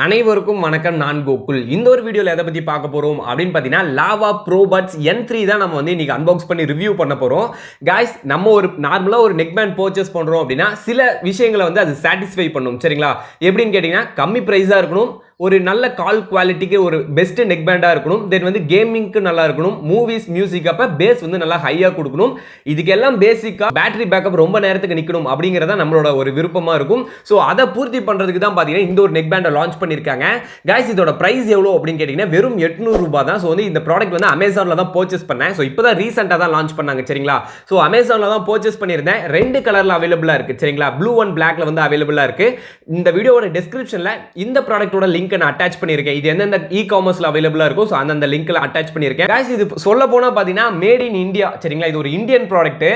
அனைவருக்கும் வணக்கம். நான் கோகுல். இந்த ஒரு வீடியோல எதை பத்தி பார்க்க போறோம் அப்படின்னு பார்த்தீங்கன்னா லாவா Probuds N3 தான் நம்ம வந்து இன்னைக்கு அன்பாக்ஸ் பண்ணி ரிவ்யூ பண்ண போறோம். गाइस நம்ம ஒரு நார்மலா ஒரு நெக் பேண்ட் பர்ச்சேஸ் பண்றோம் அப்படின்னா சில விஷயங்களை வந்து அது சாட்டிஸ்ஃபை பண்ணும். சரிங்களா? எப்படின்னு கேட்டீங்கன்னா கம்மி பிரைஸா இருக்கணும், ஒரு நல்ல கால் குவாலிட்டிக்கு ஒரு பெஸ்ட் நெக் பேண்டா இருக்கணும், தென் வந்து கேமிங்க்கு நல்லா இருக்கணும், மூவிஸ் மியூசிக் அப்ப பேஸ் வந்து நல்லா ஹையா கொடுக்கணும். இதுக்கெல்லாம் பேசிக்கா பேட்டரி பேக்கப் ரொம்ப நேரத்துக்கு நிக்கணும் அப்படிங்கறத நம்மளோட ஒரு விருப்பமா இருக்கும். சோ அதை பூர்த்தி பண்றதுக்கு தான் பாத்தீங்கன்னா இந்த ஒரு நெக் பேண்டை லான்ச் பண்ணிருக்காங்க. गाइस இதோட பிரைஸ் எவ்வளவு அப்படின்னு கேட்டீங்கன்னா வெறும் 800 ரூபாய் தான். சோ வந்து இந்த ப்ராடக்ட் வந்து அமேசான்ல தான் பர்ச்சேஸ் பண்ணேன். சோ இப்போதான் ரீசெண்டா தான் லான்ச் பண்ணாங்க. சரிங்களா? சோ அமேசான்ல தான் பர்ச்சேஸ் பண்ணிருந்தேன். ரெண்டு கலர்ல அவைலபிளா இருக்கு. சரிங்களா? ப்ளூ அண்ட் பிளாக்ல வந்து அவைலபிளா இருக்கு. இந்த வீடியோவோட டிஸ்கிரிப்ஷன்ல இந்த ப்ராடக்ட்டோட லிங்க் நான் அட்டாச் பண்ணிருக்கேன். இது எந்தெந்த இ-காமர்ஸ்ல அவைலபிளா இருக்கும். சோ அந்த லிங்க்ல அட்டாச் பண்ணிருக்கேன். गाइस இது சொல்ல போனா பாத்தீங்கன்னா மேட் இன் இந்தியா. சரிங்களா? இது ஒரு இந்தியன் ப்ராடக்ட்.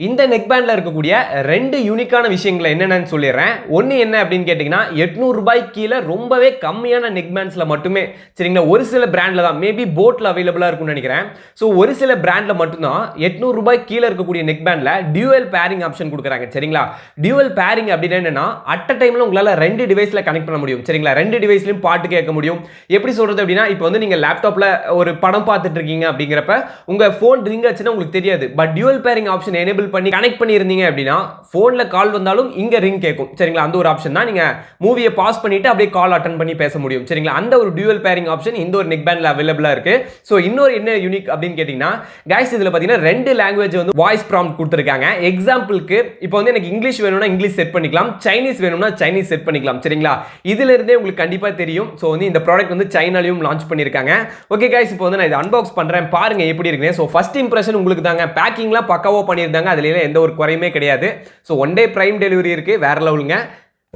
இந்த நெக் பேண்ட்ல இருக்கக்கூடிய ரெண்டு யூனிக்கான விஷயங்களை என்னன்னு சொல்லிடுறேன். ஒன்னு என்ன அப்படின்னு கேட்டீங்கன்னா 800 ரூபாய்க்கு கீழ ரொம்பவே கம்மியான நெக் பேண்ட்ஸ்ல மட்டுமே, சரிங்களா, ஒரு சில பிராண்ட்ல தான், மேபி போட்ல அவைலபிளா இருக்கும்னு நினைக்கிறேன். சோ ஒரு சில பிராண்ட்ல மட்டும் தான் 800 ரூபாய்க்கு கீழ இருக்கக்கூடிய நெக் பேண்ட்ல டியூவல் பேரிங் ஆப்ஷன் கொடுக்கறாங்க. சரிங்களா? டியூவல் பேரிங் அப்படினா என்னன்னா அட் அ டைம்ல உங்களால ரெண்டு டிவைஸ்ல கனெக்ட் பண்ண முடியும். சரிங்களா? ரெண்டு டிவைஸ்லயும் பாட்டு கேட்க முடியும். எப்படி சொல்றது அப்படினா இப்போ வந்து நீங்க லேப்டாப்ல ஒரு படம் பார்த்துட்டு இருக்கீங்க அப்படிங்கறப்ப உங்க போன் ரிங் ஆச்சுனா உங்களுக்கு தெரியாது. But dual pairing option enable பண்ணி கனெக்ட் பண்ணி இருந்தீங்க அப்படினா போன்ல கால் வந்தாலும் இங்க ரிங் கேட்கும். சரிங்களா? அந்த ஒரு ஆப்ஷன் தான். நீங்க மூவியை பாஸ் பண்ணிட்டு அப்படியே கால் அட்டெண்ட் பண்ணி பேச முடியும். சரிங்களா? அந்த ஒரு டியூவல் பேரிங் ஆப்ஷன் இந்த ஒரு நெக் பேண்ட்ல அவைலபிளா இருக்கு. சோ இன்னொரு என்ன யூனிக் அப்படினு கேட்டிங்கனா गाइस இதுல பாத்தீங்கன்னா ரெண்டு லாங்குவேஜ் வந்து வாய்ஸ் ப்ராம்ப்ட் கொடுத்திருக்காங்க. எக்ஸாம்பிளுக்கு இப்போ வந்து எனக்கு இங்கிலீஷ் வேணும்னா இங்கிலீஷ் செட் பண்ணிக்கலாம், சைனீஸ் வேணும்னா சைனீஸ் செட் பண்ணிக்கலாம். சரிங்களா? இதுல இருந்தே உங்களுக்கு கண்டிப்பா தெரியும். சோ வந்து இந்த ப்ராடக்ட் வந்து சைனாலயும் லான்ச் பண்ணிருக்காங்க. ஓகே गाइस இப்போ வந்து நான் இத அன்பாக்ஸ் பண்றேன். பாருங்க எப்படி இருக்குன்னு. சோ ஃபர்ஸ்ட் இம்ப்ரஷன் உங்களுக்கு தாங்க. பேக்கிங்லாம் பக்காவா பண்ணிருந்தாங்க. அதுல எந்த ஒரு குறையுமே கிடையாது. So one day prime delivery இருக்கு. வேற லெவலுங்க.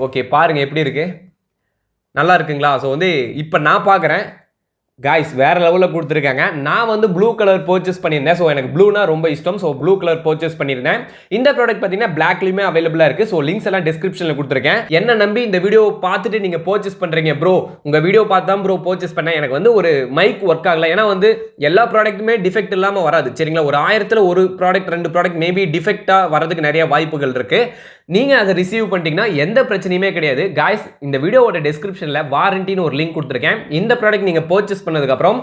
ஓகே பாருங்க எப்படி இருக்கு. நல்லா இருக்குங்களா? சோ வந்து இப்போ நான் பார்க்கறேன். गाइस வேற லெவல்ல கொடுத்திருக்காங்க. நான் வந்து ப்ளூ கலர் பர்ச்சேஸ் பண்ணிருந்தேன். சோ எனக்கு ப்ளூனா ரொம்ப இஷ்டம். சோ ப்ளூ கலர் பர்ச்சேஸ் பண்ணிருந்தேன். இந்த ப்ராடக்ட் பாத்தீங்கன்னா பிளாக்லயுமே அவைலபிளா இருக்கு. சோ லிங்க்ஸ் எல்லாம் டிஸ்கிரிப்ஷன்ல கொடுத்திருக்கேன். என்ன நம்பி இந்த வீடியோ பார்த்துட்டு நீங்க பர்ச்சேஸ் பண்றீங்க ப்ரோ, உங்க வீடியோ பார்த்து தான் ப்ரோ பர்ச்சேஸ் பண்ணேன், எனக்கு வந்து ஒரு மைக் ஒர்க் ஆகல. ஏன்னா வந்து எல்லா ப்ராடக்ட்டுமே டிஃபெக்ட் இல்லாம வராது. சரிங்களா? ஒரு 1000ல ஒரு ப்ராடக்ட் ரெண்டு ப்ராடக்ட் மேபி டிஃபெக்ட்டா வரதுக்கு நிறைய வாய்ப்புகள் இருக்கு. நீங்க அதை ரிசீவ் பண்ணிட்டீங்கன்னா எந்த பிரச்சனையுமே கிடையாது. गाइस இந்த வீடியோவோட டிஸ்கிரிப்ஷன்ல வாரண்டின்னு ஒரு லிங்க் கொடுத்திருக்கேன். இந்த ப்ராடக்ட் நீங்க பர்ச்சேஸ் பண்ணதுக்கு அப்புறம்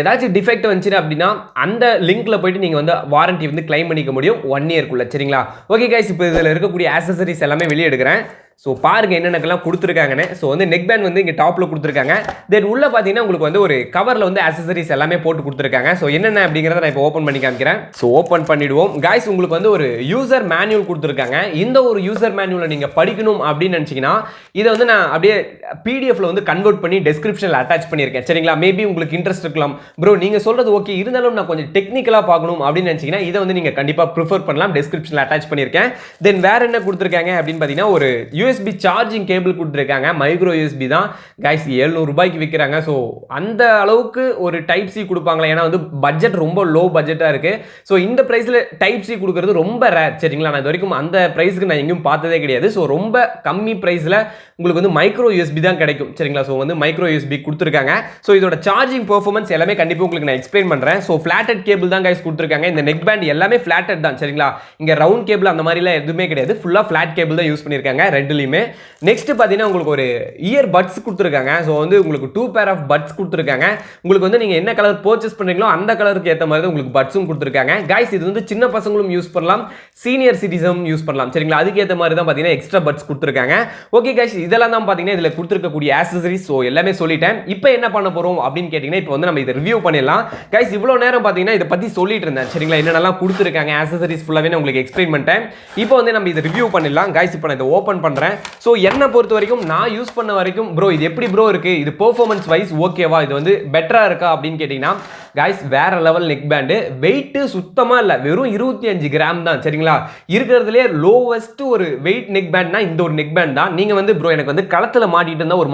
ஏதாச்சும் டிஃபெக்ட் வந்துச்சு அப்படின்னா அந்த லிங்க்ல போயிட்டு நீங்க வந்து வாரண்டி வந்து கிளைம் பண்ணிக்க முடியும் 1 இயர்க்குள்ள. சரிங்களா? ஓகே गाइस இப்போ இதுல இருக்கக்கூடிய ஆக்சஸரீஸ் எல்லாமே வெளிய எடுக்கிறேன். சோ பாருங்க என்னென்னலாம் கொடுத்திருக்காங்கன்னு. சோ வந்து நெக் பேண்ட் வந்து இங்க டாப்ல கொடுத்திருக்காங்க. தென் உள்ள பாத்தீங்கன்னா உங்களுக்கு வந்து ஒரு கவர்ல வந்து ஆக்சஸரீஸ் எல்லாமே போட்டு கொடுத்திருக்காங்க. சோ என்னென்ன அப்படிங்கறத நான் இப்போ ஓபன் பண்ணி காமிக்கிறேன். சோ ஓபன் பண்ணிடுவோம். गाइस உங்களுக்கு வந்து ஒரு யூசர் மேனுவல் கொடுத்திருக்காங்க. இந்த ஒரு யூசர் மேனுவலை நீங்க படிக்கணும் அப்படின்னு நினைச்சீங்கன்னா இதை வந்து நான் அப்படியே பிடிஎஃப்ல வந்து கன்வெர்ட் பண்ணி டிஸ்கிரிப்ஷன்ல அட்டாச் பண்ணியிருக்கேன். சரிங்களா? மேபி உங்களுக்கு இன்ட்ரெஸ்ட் இருக்கலாம். ப்ரோ நீங்க சொல்றது ஓகே, இருந்தாலும் நான் கொஞ்சம் டெக்னிக்கலா பார்க்கணும் அப்படின்னு நினைச்சீங்கன்னா இதை வந்து நீங்க கண்டிப்பா ப்ரிஃபர் பண்ணலாம். டிஸ்கிரிப்ஷன்ல அட்டாச் பண்ணியிருக்கேன். தென் வேற என்ன கொடுத்திருக்காங்க அப்படின்னு பாத்தீங்கன்னா ஒரு யூஎஸ்பி சார்ஜிங் கேபிள் கொடுத்திருக்காங்க. மைக்ரோ யூஎஸ்பி தான். गाइस 700 ரூபாய்க்கு விற்கிறாங்க. சோ அந்த அளவுக்கு ஒரு டைப் சி கொடுப்பாங்களா? ஏன்னா வந்து பட்ஜெட் ரொம்ப லோ பட்ஜெட்டா இருக்கு. சோ இந்த பிரைஸ்ல டைப் சி கொடுக்கிறது ரொம்ப ரேர். சரிங்களா? நான் இது வரைக்கும் அந்த பிரைஸ்க்கு நான் எங்கேயும் பார்த்ததே கிடையாது. சோ ரொம்ப கம்மி பிரைஸ்ல உங்களுக்கு வந்து மைக்ரோ யூஎஸ்பி தான் கிடைக்கும். சரிங்களா? சோ வந்து மைக்ரோ யூஎஸ்பி கொடுத்திருக்காங்க. சோ இதோட சார்ஜிங் பெர்ஃபார்மன்ஸ் எல்லாமே கண்டிப்பா உங்களுக்கு நான் எக்ஸ்பிளைன் பண்றேன். சோ ஃபிளாட்டட் கேபிள் தான் गाइस கொடுத்திருக்காங்க. இந்த நெக் பேண்ட் எல்லாமே ஃபிளாட்டட் தான். சரிங்களா? இங்க ரவுண்ட் கேபிள் அந்த மாதிரிலாம் எதுவுமே கிடையாது. ஃபுல்லா ஃபிளாட் கேபிள் தான் யூஸ் பண்ணிருக்காங்க ரெண்டுலயுமே. நெக்ஸ்ட் பாத்தீங்கன்னா உங்களுக்கு ஒரு இயர் பட்ஸ் கொடுத்திருக்காங்க. சோ வந்து உங்களுக்கு 2 பேர் ஆஃப் பட்ஸ் கொடுத்திருக்காங்க. உங்களுக்கு வந்து நீங்க என்ன கலர் பர்ச்சேஸ் பண்றீங்களோ அந்த கலருக்கு ஏத்த மாதிரி தான் உங்களுக்கு பட்ஸும் கொடுத்திருக்காங்க. गाइस இது வந்து சின்ன பசங்களும் யூஸ் பண்ணலாம், சீனியர் சிட்டிசனும் யூஸ் பண்ணலாம். சரிங்களா? அதுக்கு ஏத்த மாதிரி தான் பாத்தீங்கன்னா எக்ஸ்ட்ரா பட்ஸ் கொடுத்திருக்காங்க. ஓகே गाइस இதெல்லாம் தான் பாத்தீங்கன்னா இதுல கொடுத்திருக்கக்கூடிய ஆக்சஸரீஸ். சோ எல்லாமே சொல்லிட்டேன். இப்போ என்ன பண்ண போறோம் அப்படின்னு கேட்டீங்கன்னா இப்போ வந்து நம்ம இத ரிவ்யூ பண்ணிடலாம். गाइस இவ்வளவு நேரம் பாத்தீங்கன்னா இத பத்தி சொல்லிட்டு இருந்தேன். சரிங்களா? என்னென்னலாம் கொடுத்திருக்காங்க ஆக்சஸரீஸ் ஃபுல்லாவே நான் உங்களுக்கு எக்ஸ்பிளைன் பண்ணிட்டேன். இப்போ வந்து நம்ம இத ரிவ்யூ பண்ணிடலாம். गाइस இப்போ நான் இத ஓபன் பண்றேன். சோ என்ன பொறுத்த வரைக்கும் நான் யூஸ் பண்ண வரைக்கும் ப்ரோ இது எப்படி ப்ரோ இருக்கு, இது பெர்ஃபார்மன்ஸ் வைஸ் ஓகேவா, இது வந்து பெட்டரா இருக்கா அப்படின்னு கேட்டீங்கன்னா गाइस வேற லெவல் நெக் பேண்ட். வெயிட் சுத்தமா இல்ல, வெறும் 25 கிராம் தான். சரிங்களா? இருக்கிறதுலயே லோவஸ்ட் ஒரு வெயிட் நெக் பேண்ட்னா இந்த ஒரு நெக் பேண்ட் தான். நீங்க வந்து ப்ரோ எனக்கு வந்து களத்துல மாட்டிட்டு இருந்தா ஒரு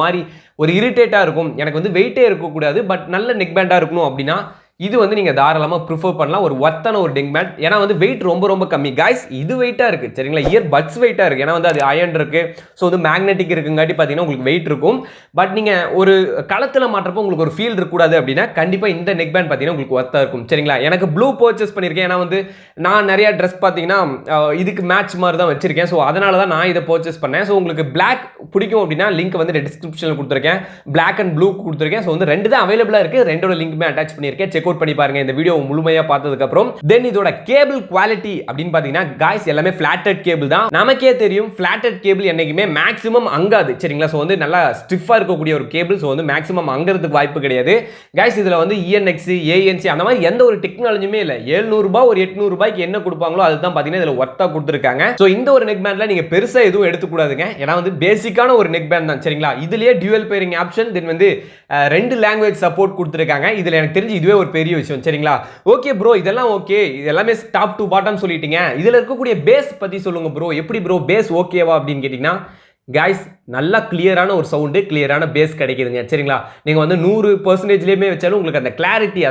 மாதிரி ஒரு இரிட்டேட்டா இருக்கும், எனக்கு வந்து வெயிட்டே இருக்க கூடாது பட் நல்ல நெக் பேண்டா இருக்கணும் அப்படின்னா இது வந்து நீங்க தாராளமா ப்ரிஃபர் பண்ணலாம். ஒரு வர்த்தான ஒரு நெக்பேண்ட். ஏன்னா வந்து வெயிட் ரொம்ப கம்மி. गाइस இது வெயிட்டா இருக்கு. சரிங்களா? இயர் பட்ஸ் வெயிட்டா இருக்கு. ஏன்னா வந்து அது அயன் இருக்கு. சோ வந்து மேக்னெட்டிக் இருக்குங்காட்டி பாத்தீங்கன்னா உங்களுக்கு வெயிட் இருக்கும். பட் நீங்க ஒரு களத்துல மாற்றப்போ உங்களுக்கு ஒரு ஃபீல் இருக்க கூடாது அப்படின்னா கண்டிப்பா இந்த நெக்பேண்ட் பாத்தீங்கன்னா உங்களுக்கு வர்த்தா இருக்கும். சரிங்களா? எனக்கு ப்ளூ பர்ச்சேஸ் பண்ணிருக்கேன். ஏன்னா வந்து நான் நிறைய ட்ரெஸ் பாத்தீங்கன்னா இதுக்கு மேட்ச் மாதிரி தான் வச்சிருக்கேன். சோ அதனால தான் நான் இதை பர்ச்சேஸ் பண்ணேன். சோ உங்களுக்கு Black பிடிக்கும் அப்படின்னா லிங்க் வந்து டிஸ்கிரிப்ஷன்ல கொடுத்துருக்கேன். Black and blue கொடுத்துருக்கேன். சோ வந்து ரெண்டு தான் அவைலபிளா இருக்கு. ரெண்டோட லிங்க்குமே அட்டாச் பண்ணிருக்கேன். செக் அவுட் பண்ணி பாருங்க இந்த வீடியோ முழுமையா பார்த்ததுக்கு அப்புறம். தென் இதோட கேபிள் குவாலிட்டி அப்படின்னு பாத்தீங்கன்னா गाइस எல்லாமே ஃபிளாட்டட் கேபிள் தான். நமக்கே தெரியும் ஃபிளாட்டட் கேபிள் என்னைக்குமே மேக்ஸிமம் அங்காது. சரிங்களா? சோ வந்து நல்லா ஸ்டிஃபா இருக்கக்கூடிய ஒரு கேபிள். சோ வந்து மேக்ஸிமம் அங்கறதுக்கு வாய்ப்பு கிடையாது. गाइस இதுல வந்து ENX, ANC அந்த மாதிரி எந்த ஒரு டெக்னாலஜியுமே இல்ல. 700 ரூபாய் ஒரு 800 ரூபாய்க்கு என்ன கொடுப்பாங்களோ அதுதான் பாத்தீங்கன்னா இதுல வர்த்தா கொடுத்திருக்காங்க. சோ இந்த ஒரு நெக் பேண்ட்ல நீங்க பெருசா எதுவும் எடுத்து கூடாதுங்க. ஏன்னா வந்து பேசிக்கான ஒரு நெக் பேண்ட் தான். சரிங்களா? இதுலயே டியூவல் பேரிங் ஆப்ஷன் தென் வந்து ரெண்டு லாங்குவேஜ் சப்போர்ட் கொடுத்திருக்காங்க. இதுல எனக்கு தெரிஞ்சு இதுவே ஒரு பெரிய விஷயம். சரிங்களா? ஓகே ப்ரோ இதெல்லாம் ஓகே. இது எல்லாமே டாப் டு பாட்டம் சொல்லிட்டீங்க. இதுல இருக்கக்கூடிய பேஸ் பத்தி சொல்லுங்க ப்ரோ. எப்படி ப்ரோ பேஸ் ஓகேவா அப்படின்னு கேட்டீங்கன்னா गाइस நல்லா கிளியரான ஒரு சவுண்ட் கிளியரான பேஸ் கிடைக்குதுங்க. சரிங்களா? நீங்க வந்து 100%லேயே வச்சாலும் உங்களுக்கு அந்த கிளாரிட்டி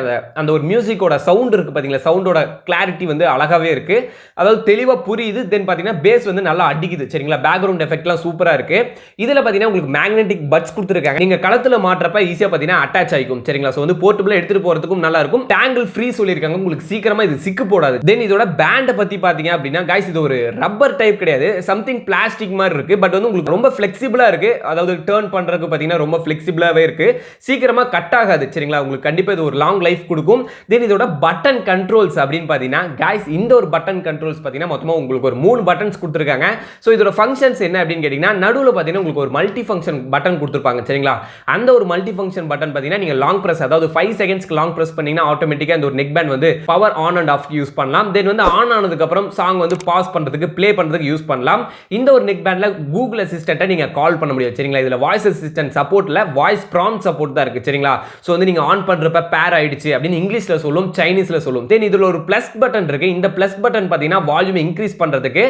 அந்த ஒரு மியூசிக்கோட சவுண்ட் இருக்கு பாத்தீங்களா? சவுண்டோட கிளாரிட்டி வந்து அழகாவே இருக்கு. அதாவது தெளிவா புரியுது. தென் பாத்தீங்கன்னா பேஸ் வந்து நல்லா அடிக்குது. சரிங்களா? பேக்ரவுண்ட் எஃபெக்ட்லாம் சூப்பரா இருக்கு. இதுல பாத்தீங்கன்னா உங்களுக்கு மேக்னெட்டிக் பட்ஸ் கொடுத்திருக்காங்க. நீங்க களத்துல மாற்றப்ப ஈஸியா பாத்தீங்கன்னா அட்டாச் ஆயிக்கும். சரிங்களா? சோ வந்து போர்ட்டபிளா எடுத்துட்டு போறதுக்கும் நல்லா இருக்கும். டேங்கிள் ஃப்ரீ சொல்லிருக்காங்க. உங்களுக்கு சீக்கிரமா இது சிக்கு போடாது. தென் இதோட பேண்ட் பத்தி பாத்தீங்க அப்படின்னா गाइस இது ஒரு ரப்பர் டைப் கிடையாது. சம்திங் பிளாஸ்டிக் மாதிரி இருக்கு. பட் வந்து உங்களுக்கு ரொம்ப ஃபிளெக்சிபிளா இருக்கு. அதாவது டர்ன் பண்றதுக்கு பாத்தீங்கன்னா ரொம்ப ஃபிளெக்சிபிளாவே இருக்கு. சீக்கிரமா கட் ஆகாது. சரிங்களா? உங்களுக்கு கண்டிப்பா இது ஒரு லாங் லைஃப் கொடுக்கும். தென் இதோட பட்டன் கண்ட்ரோல்ஸ் அப்படின்னு பாத்தீங்கன்னா गाइस இந்த ஒரு பட்டன் கண்ட்ரோல்ஸ் பாத்தீங்கன்னா மொத்தமா உங்களுக்கு ஒரு 3 பட்டன்ஸ் கொடுத்திருக்காங்க. சோ இதோட ஃபங்க்ஷன்ஸ் என்ன அப்படின்னு கேட்டீங்கன்னா நடுவுல பாத்தீங்கன்னா உங்களுக்கு ஒரு மல்டி ஃபங்க்ஷன் பட்டன் கொடுத்திருப்பாங்க. சரிங்களா? அந்த ஒரு மல்டி ஃபங்க்ஷன் பட்டன் பாத்தீங்கன்னா நீங்க லாங் பிரஸ் அதாவது 5 செகண்ட்ஸ்க்கு லாங் பிரஸ் பண்ணீங்கன்னா ஆட்டோமேட்டிக்கா இந்த ஒரு நெக் பேண்ட் வந்து power on and half use பண்ணலாம். தென் வந்து ஆன் ஆனதுக்கு அப்புறம் சாங் வந்து பாஸ் பண்றதுக்கு ப்ளே பண்றதுக்கு யூஸ் பண்ணலாம். இந்த ஒரு நெக் பேண்ட்ல கூகுள் அசிஸ்டன்ட்டை நீங்க கால் பண்ண முடியும். சரிங்களா? இதுல வாய்ஸ் அசிஸ்டன்ட் சப்போர்ட்ல வாய்ஸ் ப்ராம்ப்ட் சப்போர்ட் தான் இருக்கு. சரிங்களா? சோ வந்து நீங்க ஆன் பண்றப்ப பேர் ஆயிடுச்சு அப்படின்னு இங்கிலீஷ்ல சொல்லும், சைனீஸ்ல சொல்லும். தென் இதுல ஒரு பிளஸ் பட்டன் இருக்கு. இந்த பிளஸ் பட்டன் பாத்தீங்கன்னா வால்யூம் இன்க்ரீஸ் பண்றதுக்கு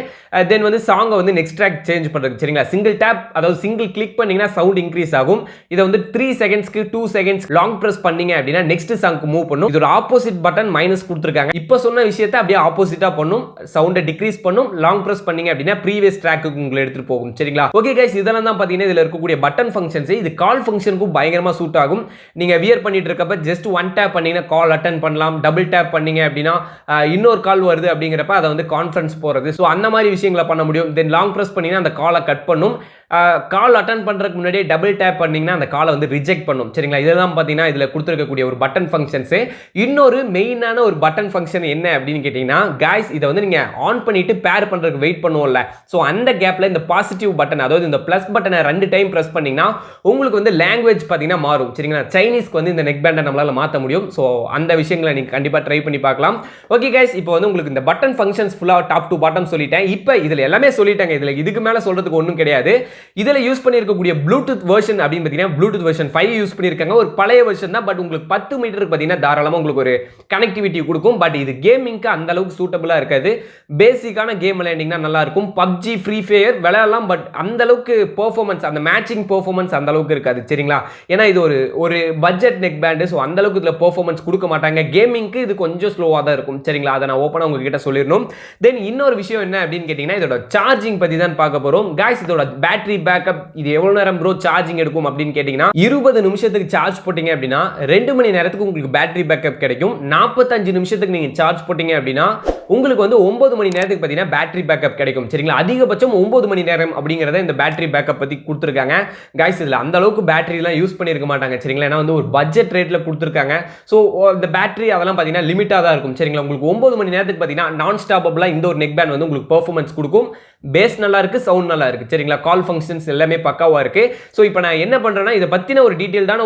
தென் வந்து சாங் வந்து நெக்ஸ்ட் ட்ராக் சேஞ்ச் பண்றதுக்கு. சரிங்களா? சிங்கிள் டேப் அதாவது சிங்கிள் கிளிக் பண்ணீங்கன்னா சவுண்ட் இன்க்ரீஸ் ஆகும். இத வந்து 3 செகண்ட்ஸ்க்கு 2 செகண்ட்ஸ் லாங் பிரஸ் பண்ணீங்க அப்படின்னா நெக்ஸ்ட் சாங்க்கு மூவ் பண்ணும். இதோட ஆப்போசிட் பட்டன் மைனஸ் கொடுத்திருக்காங்க. இப்போ சொன்ன விஷயத்தை அப்படியே ஆப்போசிட்டா பண்ணும். சவுண்ட டிக்ரீஸ் பண்ணும். லாங் பிரஸ் பண்ணீங்க அப்படின்னா ப்ரீவியஸ் ட்ராக்குக்கு உங்களை எடுத்துட்டு போகும். சரிங்களா? ஓகே गाइस இதெல்லாம் தான் பாத்தீங்கன்னா இதுல இருக்கக்கூடிய பட்டன் ஃபங்க்ஷன்ஸ். இது கால் ஃபங்க்ஷனுக்கு பயங்கரமா சூட் ஆகும். நீங்க வியர் பண்ணிட்டு இருக்கப்ப ஜஸ்ட் ஒன் டேப் பண்ணீங்கன்னா கால் அட்டெண்ட் பண்ணலாம். டபுள் டேப் பண்ணீங்க அப்படின்னா இன்னொரு கால் வருது அப்படிங்கிறப்ப அதை வந்து கான்ஃபரன்ஸ் போறது. ஸோ அந்த மாதிரி விஷயங்களை பண்ண முடியும். தென் லாங் பிரஸ் பண்ணீங்கன்னா அந்த காலை கட் பண்ணும். கால் அட்டன் பண்றதுக்கு முன்னாடியே டபுள் டேப் பண்ணீங்கன்னா அந்த காலை வந்து ரிஜெக்ட் பண்ணும். சரிங்களா? இதெல்லாம் பாத்தீங்கன்னா இதுல கொடுத்திருக்கக்கூடிய ஒரு பட்டன் ஃபங்க்ஷன்ஸ். இன்னொரு மெயினான ஒரு பட்டன் ஃபங்க்ஷன் என்ன அப்படின்னு கேட்டீங்கன்னா गाइस இதை வந்து நீங்க ஆன் பண்ணிட்டு பேர் பண்றதுக்கு வெயிட் பண்ணுவோம்ல. சோ அந்த கேப்ல இந்த பாசிட்டிவ் பட்டன் அதாவது இந்த பிளஸ் பட்டனை 2 டைம் பிரஸ் பண்ணீங்கன்னா உங்களுக்கு வந்து லாங்குவேஜ் பாத்தீங்கன்னா மாறும். சரிங்களா? சைனீஸ்க்கு வந்து இந்த நெக் பேண்டை நம்மளால மாத்த முடியும். சோ அந்த விஷயங்களை நீங்க கண்டிப்பா ட்ரை பண்ணி பார்க்கலாம். ஓகே गाइस இப்போ வந்து உங்களுக்கு இந்த பட்டன் ஃபங்க்ஷன்ஸ் ஃபுல்லா டாப் டு பாட்டம் சொல்லிட்டேன். இப்போ இதுல எல்லாமே சொல்லிட்டாங்க. இதுல இதுக்கு மேல சொல்றதுக்கு ஒண்ணும் கிடையாது. இதுல யூஸ் பண்ணிருக்கக்கூடிய ப்ளூடூத் வெர்ஷன் அப்படின்னு பாத்தீங்கன்னா ப்ளூடூத் வெர்ஷன் 5 யூஸ் பண்ணிருக்காங்க. ஒரு பழைய வெர்ஷன் தான். பட் உங்களுக்கு 10 மீட்டருக்கு பாத்தீங்கன்னா தாராளமா உங்களுக்கு ஒரு கனெக்டிவிட்டி கொடுக்கும். பட் இது கேமிங்க்கு அந்த அளவுக்கு சூட்டபிளா இருக்காது. பேசிக்கான கேம் விளையாண்டிங்கன்னா நல்லா இருக்கும். PUBG ஃப்ரீ ஃபயர் விளையாடலாம். பட் அந்த அளவுக்கு பெர்ஃபார்மன்ஸ் அந்த மேட்சிங் பெர்ஃபார்மன்ஸ் அந்த அளவுக்கு இருக்காது. சரிங்களா? ஏன்னா இது ஒரு பட்ஜெட் நெக் பேண்ட். சோ அந்த அளவுக்கு இதுல பெர்ஃபார்மன்ஸ் கொடுக்க மாட்டாங்க. கேமிங்க்கு இது கொஞ்சம் ஸ்லோவா தான் இருக்கும். சரிங்களா? அதை நான் ஓபனா உங்ககிட்ட சொல்லிரணும். தென் இன்னொரு விஷயம் என்ன அப்படின்னு கேட்டீங்கன்னா இதோட சார்ஜிங் பத்தி தான் பார்க்க போறோம். गाइस இதோட பேட்டரி பேக்கப் இது எவ்வளவு நேரம் ப்ரோ சார்ஜிங் எடுக்கும் அப்படின்னு கேட்டீங்கன்னா 20 நிமிஷத்துக்கு சார்ஜ் போட்டீங்க அப்படின்னா 2 மணி நேரத்துக்கு உங்களுக்கு பேட்டரி பேக்கப் கிடைக்கும். 45 நிமிஷத்துக்கு நீங்க சார்ஜ் போட்டீங்க அப்படின்னா உங்களுக்கு வந்து 9 மணி நேரத்துக்கு பாத்தீங்கன்னா பேட்டரி பேக்கப் கிடைக்கும். சரிங்களா? அதிகபட்சம் 9 மணி நேரம் அப்படிங்கறத இந்த பேட்டரி பேக்கப் பத்தி கொடுத்திருக்காங்க. गाइस இதுல அந்த அளவுக்கு பேட்டரி எல்லாம் யூஸ் பண்ணிருக்க மாட்டாங்க. சரிங்களா? ஏன்னா வந்து ஒரு பட்ஜெட் ரேட்ல கொடுத்திருக்காங்க. சோ இந்த பேட்டரி அதெல்லாம் பாத்தீங்கன்னா லிமிட்டா தான் இருக்கும். சரிங்களா? உங்களுக்கு 9 மணி நேரத்துக்கு பாத்தீங்கன்னா நான் ஸ்டாப்பபிளா இந்த ஒரு நெக் பேண்ட் வந்து உங்களுக்கு பெர்ஃபார்மன்ஸ் கொடுக்கும். பேஸ் நல்லா இருக்கு, சவுண்ட் நல்லா இருக்கு. சரிங்களா? கால் ஃபங்க்ஷன்ஸ் எல்லாமே பக்காவா இருக்கு. சோ இப்போ நான் என்ன பண்றேன்னா இத பத்தின ஒரு டீடைல்டான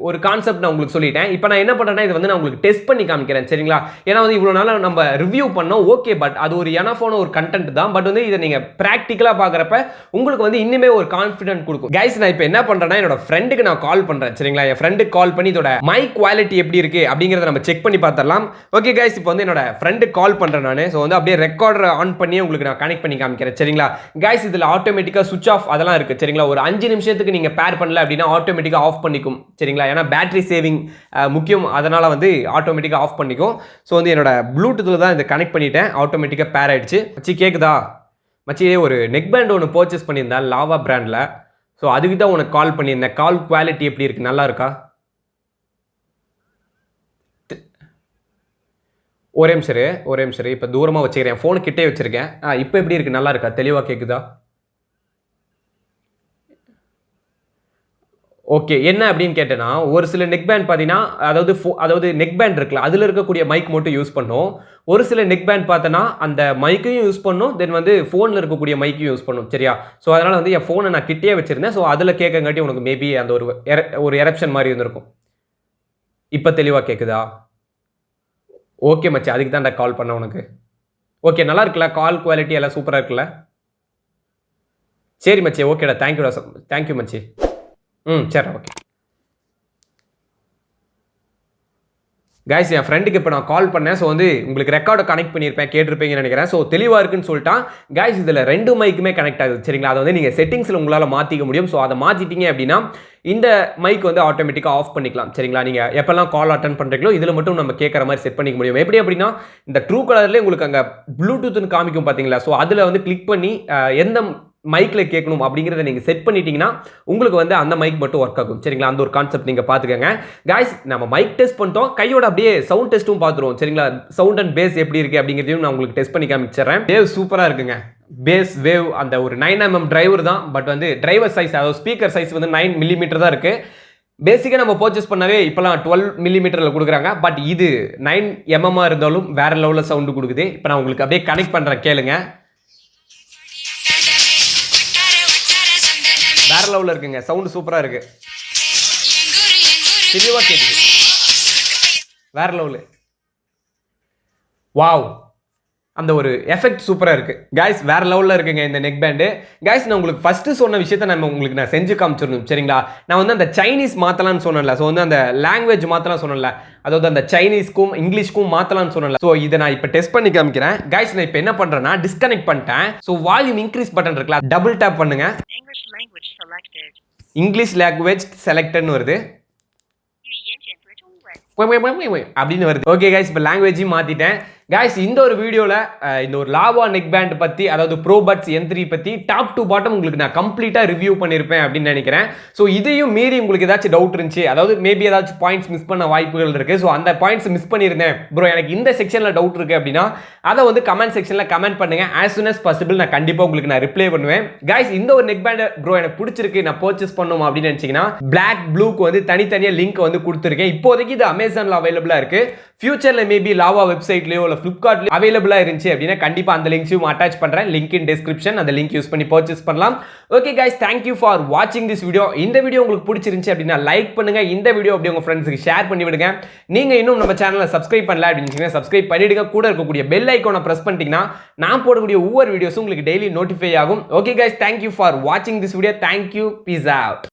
ஒரு கான்செப்ட் நான் உங்களுக்கு சொல்லிட்டேன். இப்போ நான் என்ன பண்றேன்னா இத வந்து நான் உங்களுக்கு டெஸ்ட் பண்ணி காமிக்கிறேன். சரிங்களா? ஏன்னா வந்து இவ்வளவு நாளா நம்ம ரிவ்யூ பண்ணோம். ஓகே பட் அது ஒரு எனஃபான ஒரு கண்டென்ட் தான். பட் வந்து இத நீங்க பிராக்டிகலா பாக்குறப்ப உங்களுக்கு வந்து இன்னுமே ஒரு கான்ஃபிடன்ட் கொடுக்கும். गाइस நான் இப்போ என்ன பண்றேன்னா என்னோட ஃப்ரெண்டுக்கு நான் கால் பண்றேன். சரிங்களா? என் ஃப்ரெண்டுக்கு கால் பண்ணி இதோட மைக் குவாலிட்டி எப்படி இருக்கு அப்படிங்கறத நம்ம செக் பண்ணி பார்த்தறலாம். ஓகே गाइस இப்போ வந்து என்னோட ஃப்ரெண்டுக்கு கால் பண்றேன் நானு. சோ வந்து அப்படியே ரெக்கார்டர் ஆன் பண்ணி உங்களுக்கு நான் கனெக்ட் பண்ணி காமிக்கிறேன். சரிங்களா गाइस இதில் ஆட்டோமேட்டிக்காக சுவிட்ச் ஆஃப் அதெல்லாம் இருக்குது சரிங்களா ஒரு 5 நிமிஷத்துக்கு நீங்கள் பேர் பண்ணல அப்படின்னா ஆட்டோமேட்டிக்காக ஆஃப் பண்ணிக்கும் சரிங்களா ஏன்னா பேட்டரி சேவிங் முக்கியம் அதனால் வந்து ஆட்டோமேட்டிக்காக ஆஃப் பண்ணிக்கும் ஸோ வந்து என்னோட ப்ளூடூத்தில் தான் இதை கனெக்ட் பண்ணிட்டேன் ஆட்டோமேட்டிக்காக பேர் ஆகிடுச்சு மச்சி கேட்குதா மச்சி ஒரு நெக் பேண்ட் ஒன்று பர்ச்சேஸ் பண்ணியிருந்தேன் லாவா பிராண்டில் ஸோ அதுக்கு தான் உனக்கு கால் பண்ணியிருந்தேன் கால் குவாலிட்டி எப்படி இருக்குது நல்லா இருக்கா ஒரே நிமிஷம் இப்போ தூரமாக வச்சுக்கிறேன் ஃபோனு கிட்டே வச்சுருக்கேன் இப்போ எப்படி இருக்குது நல்லா இருக்கா தெளிவாக கேட்குதா ஓகே என்ன அப்படின்னு கேட்டேன்னா ஒரு சில நெக் பேண்ட் பார்த்தீங்கன்னா அதாவது நெக் பேண்ட் இருக்குல்ல அதில் இருக்கக்கூடிய மைக் மட்டும் யூஸ் பண்ணும் ஒரு சில நெக் பேண்ட் பார்த்தோன்னா அந்த மைக்கையும் யூஸ் பண்ணும் தென் வந்து ஃபோனில் இருக்கக்கூடிய மைக்கையும் யூஸ் பண்ணும் சரியா ஸோ அதனால் வந்து என் ஃபோனை நான் கிட்டே வச்சுருந்தேன் ஸோ அதில் கேட்கங்காட்டி உனக்கு மேபி அந்த ஒரு எரப்ஷன் மாதிரி இருந்திருக்கும் இப்போ தெளிவாக கேட்குதா ஓகே மச்சி அதுக்கு தான் கால் பண்ண உனக்கு ஓகே நல்லா இருக்குல்ல கால் குவாலிட்டி எல்லாம் சூப்பராக இருக்குல்ல சரி மச்சி ஓகேடா தேங்க்யூ மச்சி சரி ஓகே गाइस என் ஃப்ரெண்டுக்கு இப்போ நான் கால் பண்ணேன் ஸோ வந்து உங்களுக்கு ரெக்கார்டை கனெக்ட் பண்ணியிருப்பேன் கேட்டிருப்பீங்கன்னு நினைக்கிறேன் ஸோ தெளிவாக இருக்குன்னு சொல்லிட்டான் गाइस இதில் 2 மைக்குமே கனெக்ட் ஆகுது சரிங்களா அதை வந்து நீங்கள் செட்டிங்ஸில் உங்களால் மாற்றிக்க முடியும் ஸோ அதை மாற்றிட்டீங்க அப்படின்னா இந்த மைக் வந்து ஆட்டோமேட்டிக்காக ஆஃப் பண்ணிக்கலாம் சரிங்களா நீங்கள் எப்போல்லாம் கால் அட்டன் பண்ணுறீங்களோ இதில் மட்டும் நம்ம கேட்குற மாதிரி செட் பண்ணிக்க முடியும் எப்படி அப்படின்னா இந்த ட்ரூ கலர்லேயே உங்களுக்கு அங்கே ப்ளூடூத்னு காமிக்கும் பார்த்தீங்களா ஸோ அதில் வந்து கிளிக் பண்ணி எந்த மைக்கில் கேட்கணும் அப்படிங்கிறத நீங்கள் செட் பண்ணிட்டீங்கன்னா உங்களுக்கு வந்து அந்த மைக் மட்டும் ஒர்க் ஆகும் சரிங்களா அந்த ஒரு கான்செப்ட் நீங்கள் பார்த்துக்கோங்க गाइस நம்ம மைக் டெஸ்ட் பண்ணிட்டோம் கையோட அப்படியே சவுண்ட் டெஸ்ட்டும் பார்த்துருவோம் சரிங்களா சவுண்ட் அண்ட் பேஸ் எப்படி இருக்குது அப்படிங்கிறதையும் நான் உங்களுக்கு டெஸ்ட் பண்ணி காமிச்சிடுறேன் வேவ் சூப்பராக இருக்குங்க பேஸ் வேவ் அந்த ஒரு 9mm டிரைவர் தான் பட் வந்து டிரைவர் சைஸ் அதாவது ஸ்பீக்கர் சைஸ் வந்து 9mm தான் இருக்குது பேசிக்காக நம்ம பர்ச்சேஸ் பண்ணவே இப்போலாம் 12mm கொடுக்குறாங்க பட் இது 9mm இருந்தாலும் வேற லெவலில் சவுண்டு கொடுக்குது இப்போ நான் உங்களுக்கு அப்படியே கனெக்ட் பண்ணுறேன் கேளுங்க வேற லெவலில் இருக்குங்க சவுண்டு சூப்பராக இருக்கு தெளிவாக கேட்குது வேற லெவலு வாவ் அந்த ஒரு எஃபெக்ட் சூப்பராக இருக்குது गाइस வேற லெவலில் இருக்குங்க இந்த நெக் பேண்டு गाइस நான் உங்களுக்கு ஃபஸ்ட்டு சொன்ன விஷயத்த நான் செஞ்சு காமிச்சிடணும் சரிங்களா நான் வந்து அந்த சைனீஸ் மாற்றலான்னு சொன்னேன்ல ஸோ வந்து அந்த லாங்குவேஜ் மாற்றலாம் சொன்னேன்ல அதாவது அந்த சைனீஸ்க்கும் இங்கிலீஷ்க்கும் மாற்றலாம்னு சொன்னேன்ல ஸோ இதை நான் இப்போ டெஸ்ட் பண்ணி காமிக்கிறேன் गाइस நான் இப்போ என்ன பண்ணுறேன்னா டிஸ்கனெக்ட் பண்ணிட்டேன் ஸோ வால்யூம் இன்க்ரீஸ் பட்டன் இருக்குல்ல டபுள் டேப் பண்ணுங்க இங்கிலீஷ் லாங்குவேஜ் செலக்டட்னு வருது அப்படின்னு வருது ஓகே गाइस இப்போ லாங்குவேஜையும் மாற்றிட்டேன் गाइस இந்த ஒரு வீடியோவில் இந்த ஒரு லாவா நெக் பேண்ட் பற்றி அதாவது ப்ரோபட்ஸ் N3 பற்றி டாப் டு பாட்டம் உங்களுக்கு நான் கம்ப்ளீட்டாக ரிவ்யூ பண்ணியிருப்பேன் அப்படின்னு நினைக்கிறேன் ஸோ இதையும் மீறி உங்களுக்கு ஏதாச்சும் டவுட் இருந்துச்சு அதாவது மேபி ஏதாச்சும் பாயிண்ட்ஸ் மிஸ் பண்ண வாய்ப்புகள் இருக்குது ஸோ அந்த பாயிண்ட்ஸ் மிஸ் பண்ணியிருந்தேன் ப்ரோ எனக்கு இந்த செக்ஷனில் டவுட் இருக்குது அப்படின்னா அதை வந்து கமெண்ட் செக்ஷனில் கமெண்ட் பண்ணுங்கள் as soon as possible நான் கண்டிப்பாக உங்களுக்கு நான் ரிப்ளை பண்ணுவேன் गाइस இந்த ஒரு நெக் பேண்ட் ப்ரோ எனக்கு பிடிச்சிருக்கு நான் பர்ச்சேஸ் பண்ணணும் அப்படின்னு நினச்சிங்கன்னா பிளாக் ப்ளூக்கு வந்து தனித்தனியாக லிங்க் வந்து கொடுத்துருக்கேன் இப்போதைக்கு இது அமேசானில் அவைலபிளாக இருக்குது ஃபியூச்சரில் மேபி லாவா வெப்சைட்லேயோ இல்லை ஃப்ளிப்கார்ட்லேயோ அவைலபிளாக இருந்துச்சு அப்படின்னா கண்டிப்பாக அந்த லிங்க்ஸையும் அட்டாச் பண்ணுறேன் லிங்க் இன் டிஸ்கிரிப்ஷன் அந்த லிங்க் யூஸ் பண்ணி பர்ச்சேஸ் பண்ணலாம் ஓகே गाइस தேங்க்யூ ஃபார் வாட்சிங் திஸ் வீடியோ இந்த வீடியோ உங்களுக்கு பிடிச்சிருந்துச்சு அப்படின்னா லைக் பண்ணுங்க இந்த வீடியோ அப்படி உங்கள் ஃப்ரெண்ட்ஸுக்கு ஷேர் பண்ணி விடுங்க நீங்கள் இன்னும் நம்ம சேனலை சப்ஸ்கிரைப் பண்ணல அப்படின்னு சப்ஸ்கிரைப் பண்ணிடுங்க கூட இருக்கக்கூடிய பெல் ஐக்கானை ப்ரெஸ் பண்ணிட்டீங்கன்னா நான் போடக்கூடிய ஒவ்வொரு வீடியோஸும் உங்களுக்கு டெய்லி நோட்டிஃபை ஆகும் ஓகே गाइस தேங்க்யூ ஃபார் வாட்சிங் this video thank you peace out